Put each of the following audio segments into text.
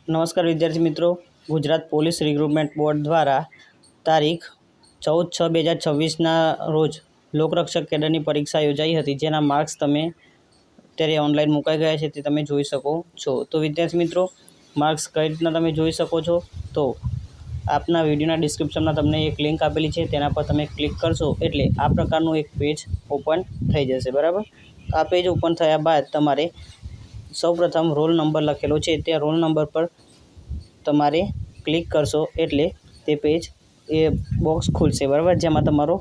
નમસ્કાર વિદ્યાર્થી મિત્રો, ગુજરાત પોલીસ રિક્રુટમેન્ટ બોર્ડ દ્વારા તારીખ 14/6/2026ના રોજ લોકરક્ષક કેડરની પરીક્ષા યોજાઈ હતી, જેના માર્ક્સ તમે અત્યારે ઓનલાઈન મુકાઈ ગયા છે તે તમે જોઈ શકો છો। તો વિદ્યાર્થી મિત્રો, માર્ક્સ કઈ રીતના તમે જોઈ શકો છો તો આપના વિડીયોના ડિસ્ક્રિપ્શનમાં તમને એક લિંક આપેલી છે, તેના પર તમે ક્લિક કરશો એટલે આ પ્રકારનું એક પેજ ઓપન થઈ જશે। બરાબર, આ પેજ ઓપન થયા બાદ તમારે સૌપ્રથમ રોલ નંબર લખેલો છે તે રોલ નંબર પર તમારે ક્લિક કરશો એટલે તે પેજ એ બોક્સ ખુલશે। બરાબર, જેમાં તમારો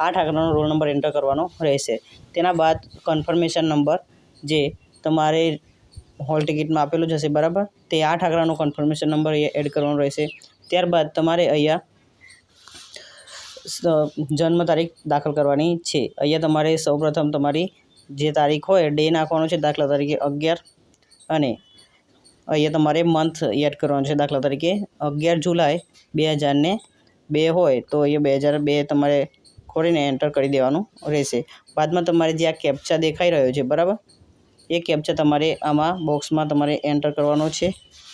8 આંકડાનો રોલ નંબર એન્ટર કરવાનો રહેશે। તેના બાદ કન્ફર્મેશન નંબર જે તમારે હોલ ટિકિટમાં આપેલો જશે, બરાબર, તે 8 આંકડાનો કન્ફર્મેશન નંબર એડ કરવાનો રહેશે। ત્યારબાદ તમારે અહીંયા જન્મ તારીખ દાખલ કરવાની છે। અહીંયા તમારે સૌપ્રથમ તમારી જે તારીખ હોય ડે નાખવાનો છે, દાખલા તરીકે 11, અને અહીંયા તમારે મંથ એડ કરવાનો છે, દાખલા તરીકે 11 જુલાઈ 2002 હોય તો અહીંયા 2002 તમારે ખોલીને એન્ટર કરી દેવાનું રહેશે। બાદમાં તમારે જે આ કેપ્ચા દેખાઈ રહ્યો છે, બરાબર, એ કેપ્ચા તમારે આમાં બોક્સમાં તમારે એન્ટર કરવાનો છે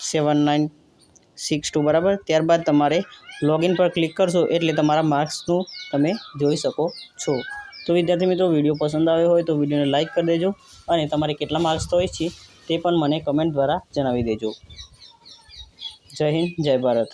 7962, બરાબર। ત્યારબાદ તમારે લોગિન પર ક્લિક કરશો એટલે તમારા માર્ક્સનું તમે જોઈ શકો છો। તો વિદ્યાર્થી મિત્રો, વિડીયો પસંદ આવ્યો હોય તો વિડીયોને લાઇક કરી દેજો અને તમારે કેટલા માર્ક્સ હોય છે તે પણ મને કમેન્ટ દ્વારા જણાવી દેજો। જય હિન્દ, જય ભારત।